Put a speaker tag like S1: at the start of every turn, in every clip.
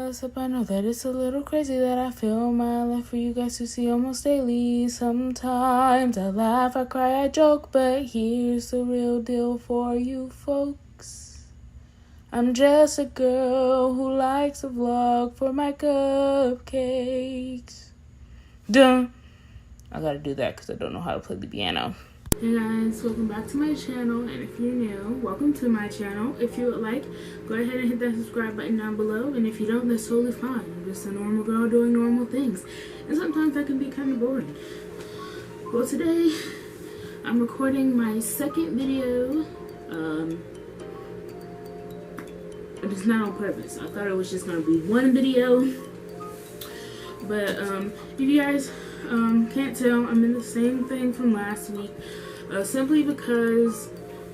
S1: mess up. I know that it's a little crazy that I feel my life for you guys to see almost daily. Sometimes I laugh, I cry, I joke, but here's the real deal for you folks. I'm just a girl who likes to vlog for my cupcakes. Dun. I gotta do that because I don't know how to play the piano. Hey guys, welcome back to my channel, and if you're new, welcome to my channel. If you would like, go ahead and hit that subscribe button down below, and if you don't, that's totally fine. I'm just a normal girl doing normal things, and sometimes that can be kind of boring. Well, today, I'm recording my second video. It's not on purpose. I thought it was just going to be one video, but if you guys can't tell, I'm in the same thing from last week. Simply because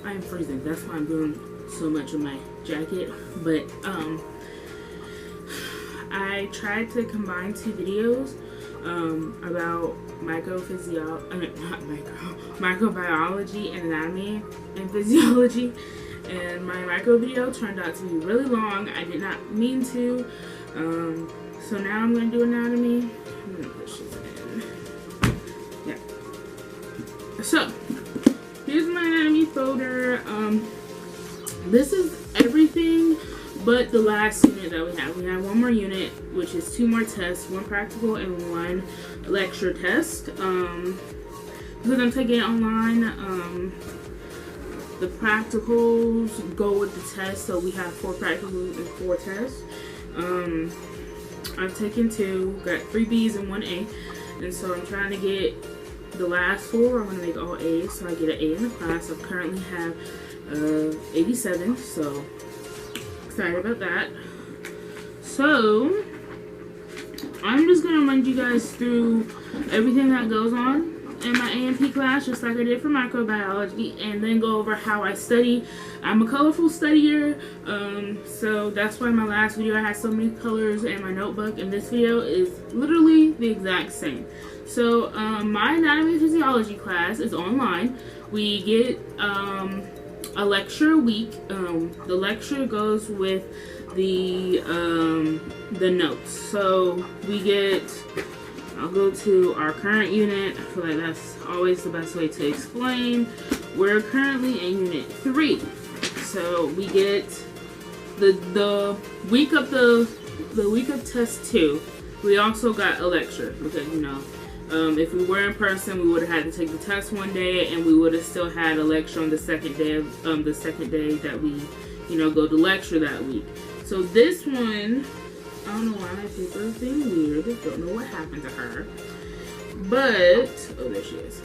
S1: I'm freezing. That's why I'm doing so much with my jacket. But I tried to combine two videos about microbiology and anatomy and physiology. And my micro video turned out to be really long. I did not mean to. So now I'm going to do anatomy. I'm going to push this in. Yeah. So, here's my anatomy folder. This is everything but the last unit that we have. We have one more unit, which is 2 more tests, 1 practical and 1 lecture test. Because I'm taking it online, the practicals go with the test, so we have 4 practicals and 4 tests. I've taken 2, got 3 B's and 1 A, and so I'm trying to get the last 4. I'm going to make all A's, so I get an A in the class. I currently have 87, so excited about that. So I'm just going to run you guys through everything that goes on in my A&P class, just like I did for microbiology, and then go over how I study. I'm a colorful studier, so that's why my last video I had so many colors in my notebook, and this video is literally the exact same. So my anatomy and physiology class is online. We get a lecture a week. The lecture goes with the notes. So we get, I'll go to our current unit. I feel like that's always the best way to explain. We're currently in unit 3. So we get the week of the week of test 2. We also got a lecture because, you know, if we were in person, we would have had to take the test one day, and we would have still had a lecture on the second day that we, you know, go to lecture that week. So this one, I don't know why my paper is being weird. Don't know what happened to her. But, oh, there she is.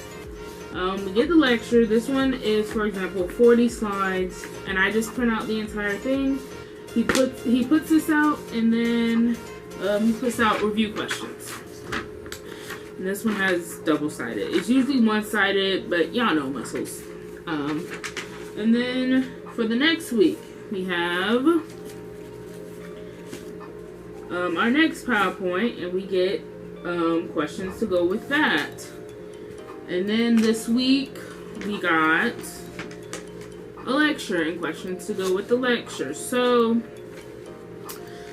S1: We get the lecture. This one is, for example, 40 slides, and I just print out the entire thing. He puts this out, and then he puts out review questions. And this one has double-sided. It's usually one-sided, but y'all know muscles. And then for the next week, we have our next PowerPoint, and we get questions to go with that. And then this week, we got a lecture and questions to go with the lecture. So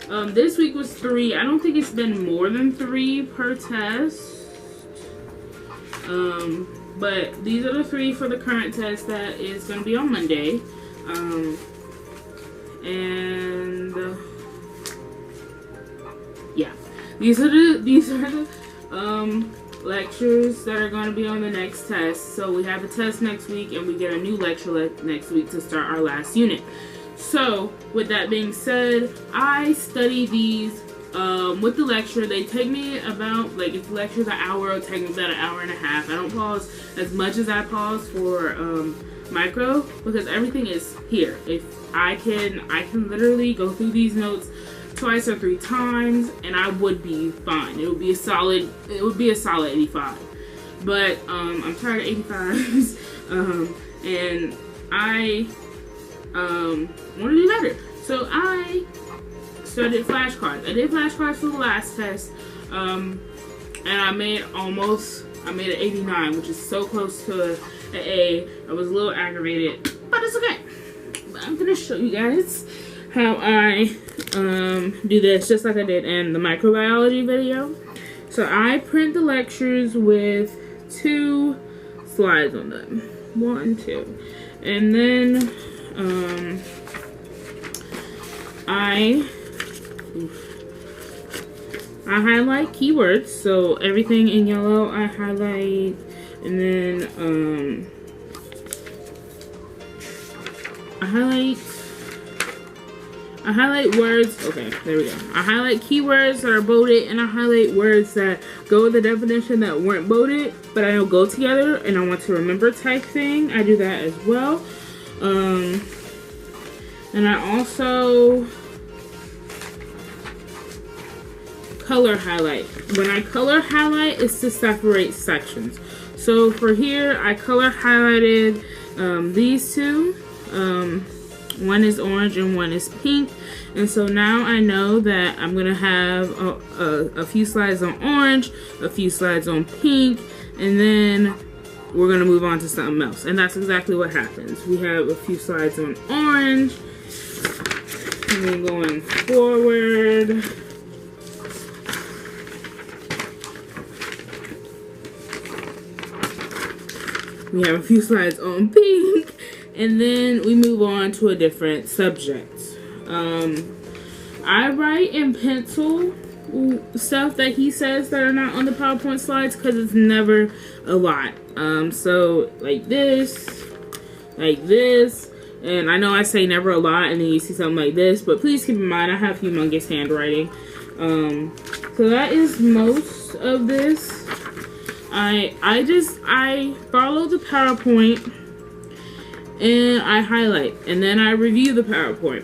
S1: this week was 3. I don't think it's been more than 3 per test. But these are the 3 for the current test that is going to be on Monday. Yeah, these are the lectures that are going to be on the next test. So we have a test next week, and we get a new lecture next week to start our last unit. So with that being said, I study these with the lecture. They take me about, like, if the lecture's an hour, it'll take me about an hour and a half. I don't pause as much as I pause for micro, because everything is here. If I can literally go through these notes twice or 3 times, and I would be fine. It would be a solid 85. But I'm tired of 85s, and I want to do better. So I started flashcards. I did flashcards for the last test, and I made an 89, which is so close to an A. I was a little aggravated, but it's okay. But I'm gonna show you guys how I do this just like I did in the microbiology video. So I print the lectures with 2 slides on them. 1, 2. And then I highlight keywords. So everything in yellow I highlight, and then I highlight words. Okay, there we go. I highlight keywords that are bolded, and I highlight words that go with the definition that weren't bolded, but I don't go together and I want to remember type thing. I do that as well. And I also color highlight. When I color highlight, it's to separate sections. So for here, I color highlighted these 2. One is orange and one is pink, and so now I know that I'm gonna have a few slides on orange, a few slides on pink, and then we're gonna move on to something else. And that's exactly what happens. We have a few slides on orange, and then going forward, we have a few slides on pink, and then we move on to a different subject. I write in pencil stuff that he says that are not on the PowerPoint slides because it's never a lot. So like this, and I know I say never a lot and then you see something like this, but please keep in mind I have humongous handwriting. So that is most of this. I follow the PowerPoint and I highlight, and then I review the PowerPoint.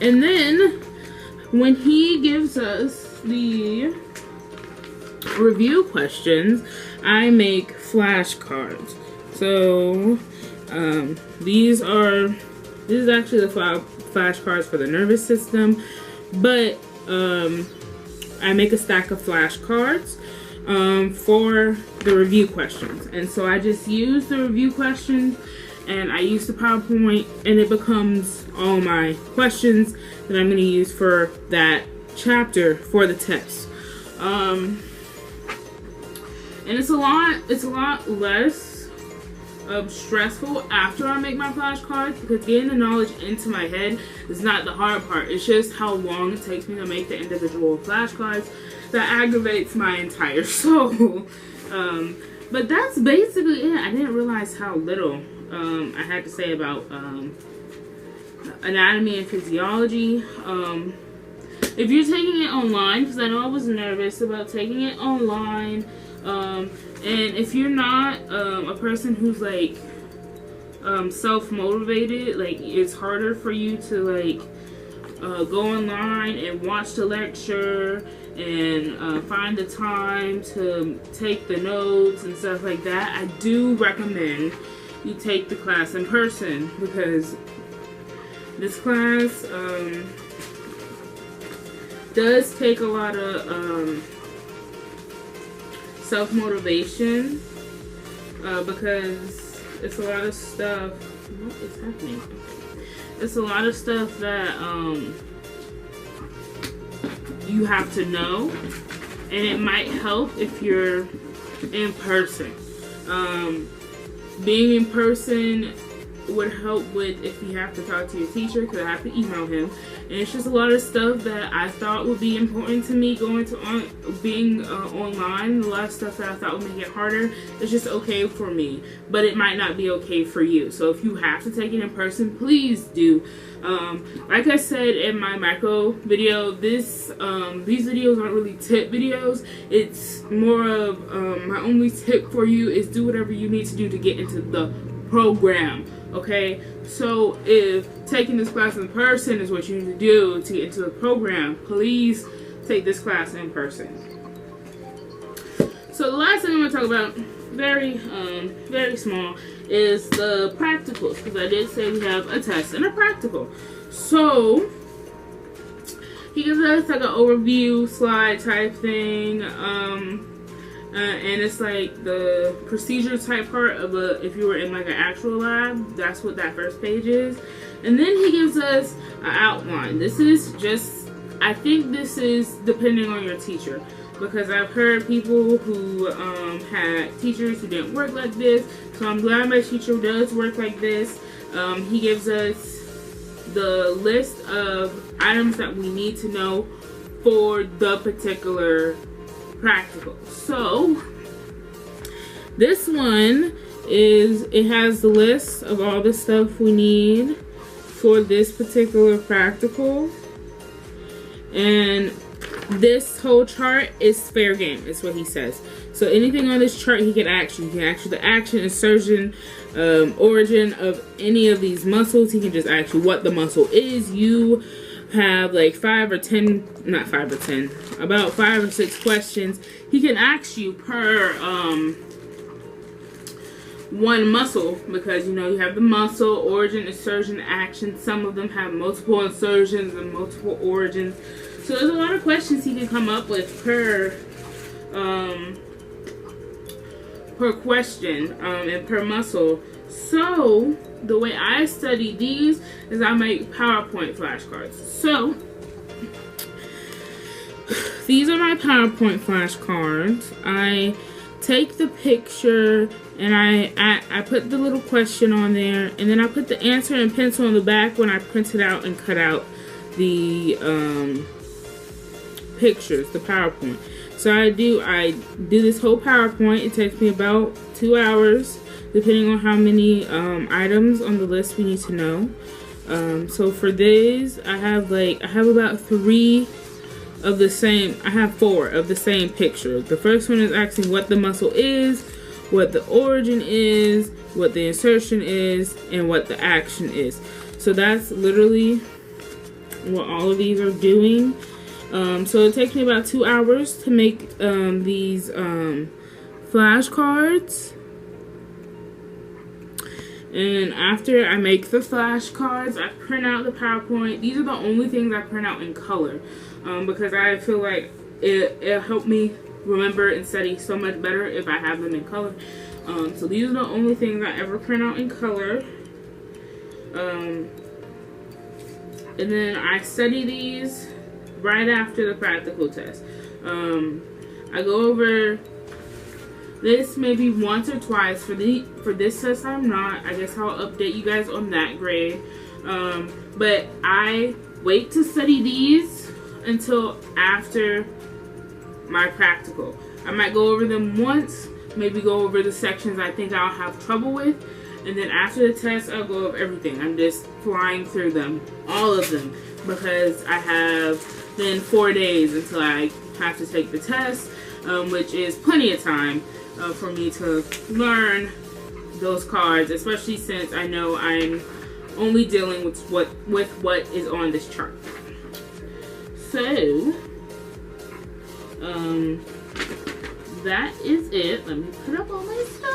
S1: And then when he gives us the review questions, I make flashcards. So this is actually the flashcards for the nervous system, but I make a stack of flashcards for the review questions. And so I just use the review questions and I use the PowerPoint, and it becomes all my questions that I'm going to use for that chapter for the test. And it's a lot less stressful after I make my flashcards, because getting the knowledge into my head is not the hard part. It's just how long it takes me to make the individual flashcards that aggravates my entire soul. But that's basically it. I didn't realize how little I had to say about anatomy and physiology. If you're taking it online, because I know I was nervous about taking it online, and if you're not a person who's like self-motivated, like it's harder for you to like go online and watch the lecture and find the time to take the notes and stuff like that, I do recommend you take the class in person, because this class does take a lot of self-motivation, because it's a lot of stuff. What is happening? It's a lot of stuff that you have to know, and it might help if you're in person. Being in person would help with if you have to talk to your teacher, because I have to email him, and it's just a lot of stuff that I thought would be important to me going to being online. A lot of stuff that I thought would make it harder. It's just okay for me, but it might not be okay for you. So if you have to take it in person, please do. Like I said in my macro video, these videos aren't really tip videos. It's more of my only tip for you is do whatever you need to do to get into the program. Okay, so if taking this class in person is what you need to do to get into the program, please take this class in person. So the last thing I'm going to talk about, very small, is the practicals, because I did say we have a test and a practical. So he gives us like an overview slide type thing, and it's like the procedure type part of if you were in like an actual lab, that's what that first page is. And then he gives us an outline. This is just I think this is depending on your teacher, because I've heard people who had teachers who didn't work like this. So I'm glad my teacher does work like this. He gives us the list of items that we need to know for the particular practical. So this one it has the list of all the stuff we need for this particular practical, and this whole chart is fair game, is what he says. So anything on this chart he can ask you. He can ask you the action, insertion, origin of any of these muscles. He can just ask you what the muscle is. You have like about 5 or 6 questions he can ask you per one muscle, because you know you have the muscle, origin, insertion, action. Some of them have multiple insertions and multiple origins. So there's a lot of questions he can come up with per question and per muscle. So the way I study these is I make PowerPoint flashcards. So these are my PowerPoint flashcards. I take the picture and I put the little question on there, and then I put the answer in pencil on the back when I print it out and cut out the pictures, the PowerPoint. So I do this whole PowerPoint. It takes me about 2 hours, depending on how many items on the list we need to know. So for these, I have about 4 of the same picture. The first one is asking what the muscle is, what the origin is, what the insertion is, and what the action is. So that's literally what all of these are doing. So it takes me about 2 hours to make these flashcards. And after I make the flashcards, I print out the PowerPoint. These are the only things I print out in color, because I feel like it'll help me remember and study so much better if I have them in color. So these are the only things I ever print out in color. And then I study these right after the practical test. I go over this maybe once or twice. For this test I'm not. I guess I'll update you guys on that grade. But I wait to study these until after my practical. I might go over them once, maybe go over the sections I think I'll have trouble with, and then after the test I'll go over everything. I'm just flying through them, all of them, because I have then 4 days until I have to take the test, which is plenty of time for me to learn those cards, especially since I know I'm only dealing with what is on this chart. So that is it. Let me put up all my stuff.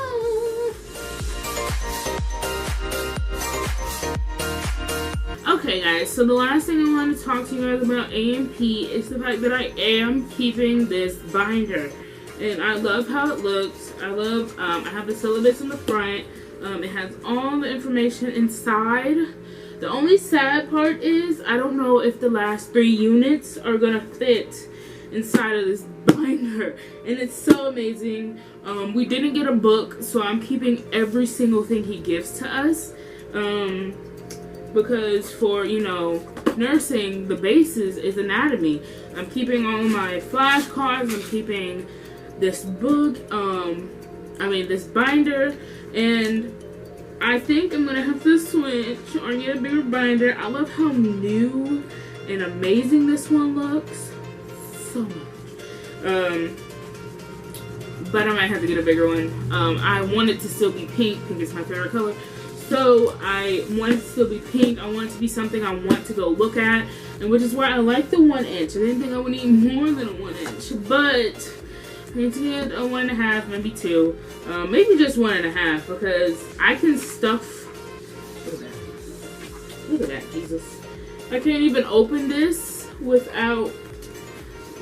S1: Okay guys, so the last thing I want to talk to you guys about AMP is the fact that I am keeping this binder. And I love how it looks. I love, I have the syllabus in the front. It has all the information inside. The only sad part is I don't know if the last 3 units are gonna fit inside of this binder, and it's so amazing. We didn't get a book, so I'm keeping every single thing he gives to us, because for, you know, nursing, the basis is anatomy. I'm keeping all my flashcards. I'm keeping this book, this binder, and I think I'm gonna have to switch or get a bigger binder. I love how new and amazing this one looks. So much. But I might have to get a bigger one. I want it to still be pink. Pink is my favorite color. So I want it to still be pink. I want it to be something I want to go look at. And which is why I like the 1 inch. I didn't think I would need more than a 1 inch. But I need to get a 1.5, maybe 2. Maybe just 1.5, because I can stuff. Look at that. Look at that, Jesus. I can't even open this without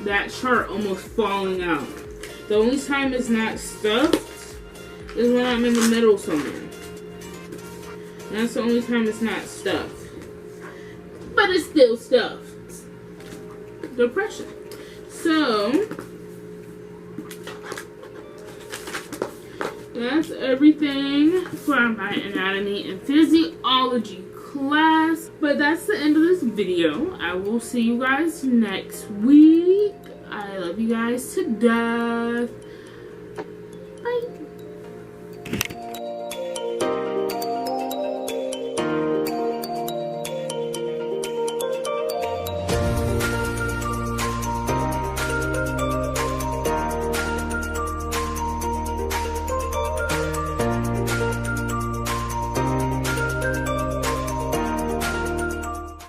S1: that chart almost falling out. The only time it's not stuffed is when I'm in the middle somewhere. That's the only time it's not stuffed. But it's still stuffed. depression. So that's everything for my anatomy and physiology class. But that's the end of this video. I will see you guys next week. I love you guys to death.